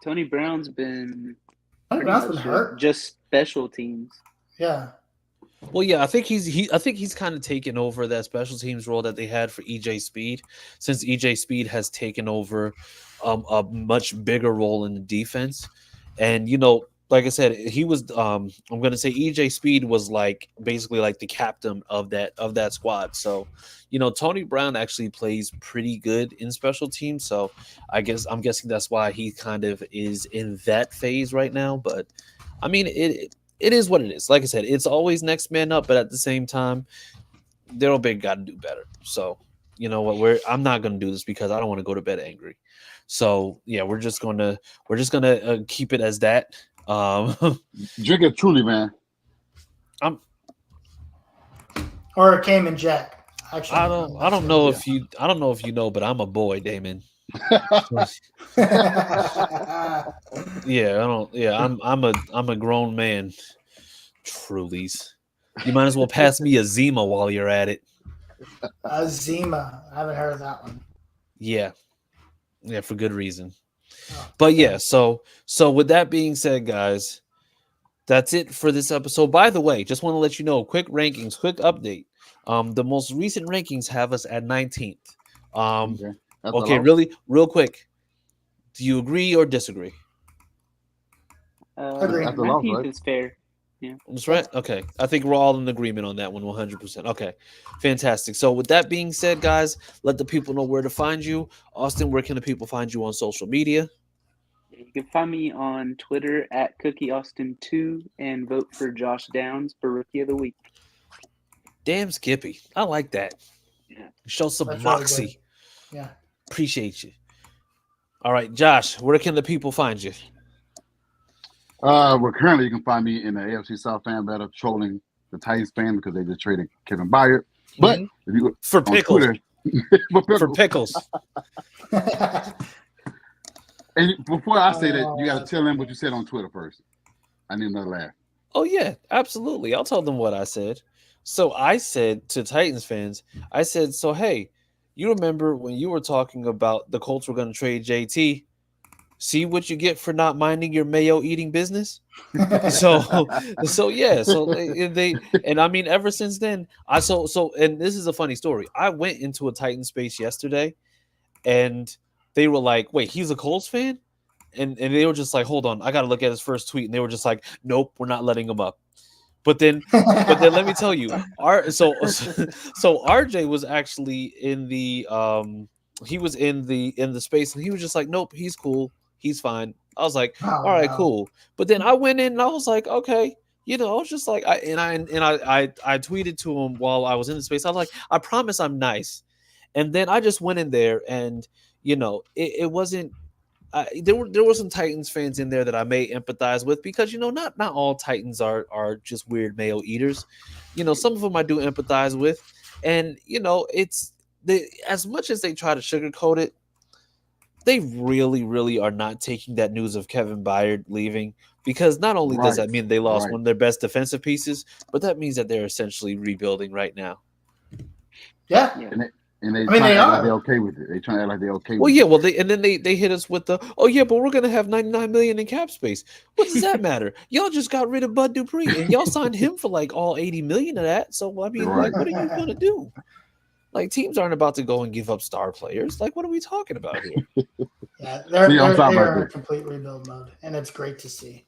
Tony Brown's been hurt. Just special teams. Yeah. Well, yeah, I think he's kind of taken over that special teams role that they had for EJ Speed, since EJ Speed has taken over a much bigger role in the defense. And like I said, he was I'm going to say EJ Speed was basically the captain of that squad. So, Tony Brown actually plays pretty good in special teams. So I'm guessing that's why he kind of is in that phase right now. But I mean, it is what it is. Like I said, it's always next man up, but at the same time, Daryl Baker got to do better. So, you know what? I'm not going to do this because I don't want to go to bed angry. So, yeah, we're just gonna keep it as that. Drink it truly, man. Or a Cayman Jack. Actually, I don't know if you know, but I'm a boy, Damon. I'm a grown man. Trulies. You might as well pass me a Zima while you're at it. A Zima. I haven't heard of that one. Yeah, for good reason. But yeah, so with that being said, guys, That's it for this episode. By the way, just want to let you know, quick rankings, quick update. The most recent rankings have us at 19th. Okay, really, real quick. Do you agree or disagree? Agree. 19th is fair. Yeah. That's right. Okay. I think we're all in agreement on that one 100%. Okay. Fantastic. So with that being said, guys, let the people know where to find you. Austin, where can the people find you on social media? You can find me on Twitter at CookieAustin2 and vote for Josh Downs for Rookie of the Week. Damn, Skippy. I like that. Yeah. Show some That's really moxie. good. Yeah. Appreciate you. All right, Josh, where can the people find you? Well, currently you can find me in the AFC South fan battle trolling the Titans fan because they just traded Kevin Byard. But if you go For on pickles. Twitter, For pickles. And before I say that, you got to tell them what you said on Twitter first. I need another laugh. Oh, yeah, absolutely. I'll tell them what I said. So I said to Titans fans, I said, so, hey, you remember when you were talking about the Colts were going to trade JT? See what you get for not minding your mayo eating business. So yeah. So they and I mean, ever since then, and this is a funny story. I went into a Titan space yesterday, and they were like, "Wait, he's a Colts fan," and they were just like, "Hold on, I got to look at his first tweet," and they were just like, "Nope, we're not letting him up." But then let me tell you, so RJ was actually in the he was in the space, and he was just like, "Nope, he's cool. He's fine." I was like, all right, cool. But then I went in and I was like, okay, I was just like, I tweeted to him while I was in the space. I was like, I promise I'm nice. And then I just went in there, and it wasn't. There were some Titans fans in there that I may empathize with because not all Titans are just weird male eaters. Some of them I do empathize with, and it's as much as they try to sugarcoat it, they really, really are not taking that news of Kevin Byard leaving, because not only does that mean they lost one of their best defensive pieces, but that means that they're essentially rebuilding right now. Yeah. And they try to act like they're okay with it. They try to act like they're okay with it. Well, they hit us with the, oh yeah, but we're gonna have $99 million in cap space. What does that matter? Y'all just got rid of Bud Dupree, and y'all signed him for like all $80 million of that. So I mean, like, what are you gonna do? Like, teams aren't about to go and give up star players. Like, what are we talking about here? Yeah, they're in a complete rebuild mode, and it's great to see.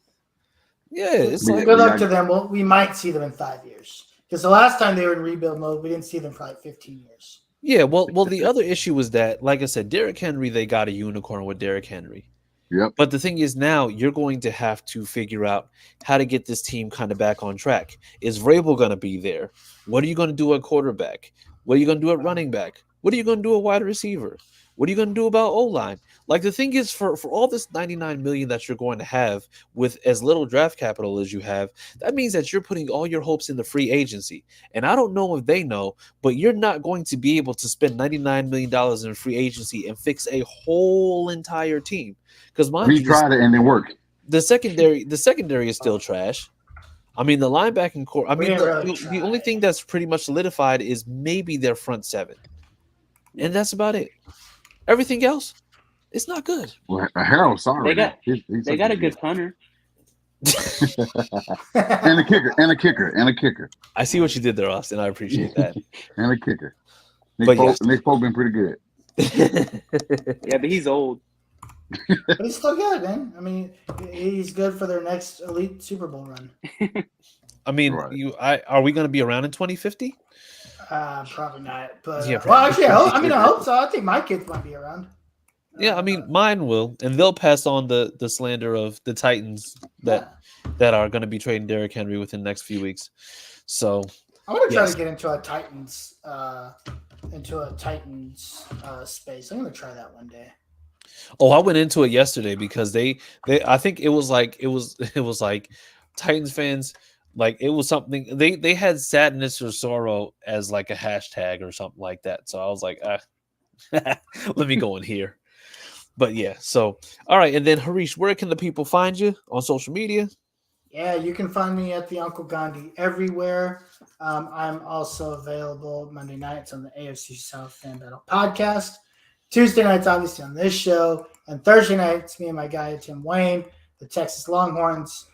Yeah, it's like, good luck to them. Well, we might see them in 5 years, because the last time they were in rebuild mode, we didn't see them for like 15 years. Yeah, well, the other issue was that, like I said, Derrick Henry, they got a unicorn with Derrick Henry. Yep. But the thing is, now you're going to have to figure out how to get this team kind of back on track. Is Vrabel going to be there? What are you going to do at quarterback? What are you going to do at running back? What are you going to do at wide receiver? What are you going to do about O-line? Like, the thing is, for all this $99 million that you're going to have with as little draft capital as you have, that means that you're putting all your hopes in the free agency. And I don't know if they know, but you're not going to be able to spend $99 million in free agency and fix a whole entire team. Because we tried it and it worked. The secondary is still trash. I mean, the linebacking core. I mean, the only thing that's pretty much solidified is maybe their front seven, and that's about it. Everything else, it's not good. Well, Harold, sorry, they got a good punter, and a kicker. I see what you did there, Austin. I appreciate that. And a kicker. Nick Pope been pretty good. Yeah, but he's old. But he's still good, man. I mean, he's good for their next elite Super Bowl run. I mean, are we going to be around in 2050? Probably not. But yeah, well, actually, I hope so. I think my kids might be around. Yeah, I mean, mine will, and they'll pass on the slander of the Titans that are going to be trading Derrick Henry within the next few weeks. So I want to try to get into a Titans space. I'm going to try that one day. Oh, I went into it yesterday because they I think it was like Titans fans, like, it was something they had sadness or sorrow as like a hashtag or something like that. So I was like, let me go in here. But yeah, so all right, and then Harish, where can the people find you on social media? Yeah, you can find me at the Uncle Gandhi everywhere. I'm also available Monday nights on the AFC South Fan Battle podcast. Tuesday nights, obviously, on this show. And Thursday nights, me and my guy, Tim Wayne, the Texas Longhorns,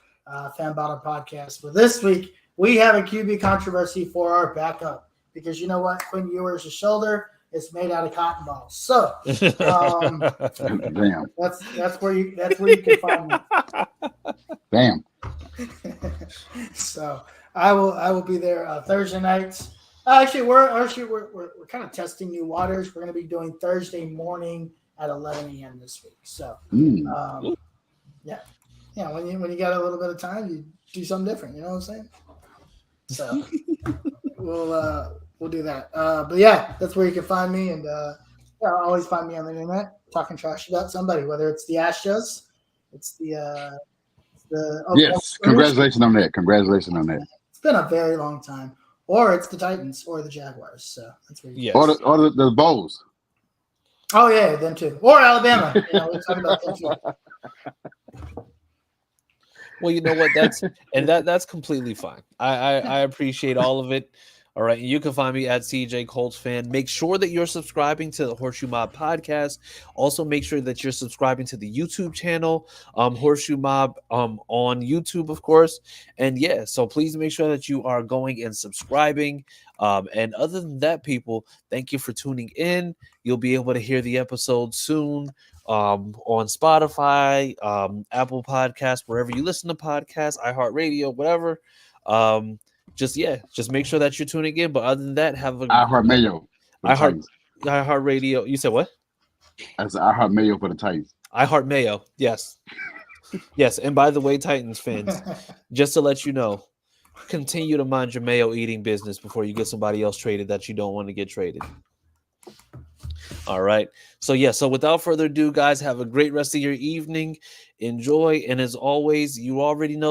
Fan Battle Podcast. But this week, we have a QB controversy for our backup because you know what? Quinn Ewers' shoulder is made out of cotton balls. So Damn. that's where you can find me. Damn. So I will be there Thursday nights. Actually, we're kind of testing new waters. We're going to be doing Thursday morning at 11 a.m. this week. So yeah, when you got a little bit of time, you do something different. You know what I'm saying? So we'll do that. But yeah, that's where you can find me, and always find me on the internet talking trash about somebody, whether it's the Astros, it's the yes. Congratulations on that. Congratulations on that. It's been a very long time. Or it's the Titans or the Jaguars. So that's where you yes. Or the Bulls. Oh yeah, them too. Or Alabama. We're talking about them too. Well, you know what? That's completely fine. I appreciate all of it. All right. You can find me at CJ Colts fan. Make sure that you're subscribing to the HorseShoe Mob podcast. Also, make sure that you're subscribing to the YouTube channel, HorseShoe Mob on YouTube, of course. And yeah, so please make sure that you are going and subscribing. And other than that, people, thank you for tuning in. You'll be able to hear the episode soon on Spotify, Apple Podcasts, wherever you listen to podcasts, iHeartRadio, whatever. Just make sure that you're tuning in. But other than that, have a iHeartMayo. iHeartRadio. You said what? I said iHeartMayo for the Titans. iHeartMayo. Yes. Yes. And by the way, Titans fans, just to let you know, continue to mind your mayo eating business before you get somebody else traded that you don't want to get traded. All right. So without further ado, guys, have a great rest of your evening. Enjoy. And as always, you already know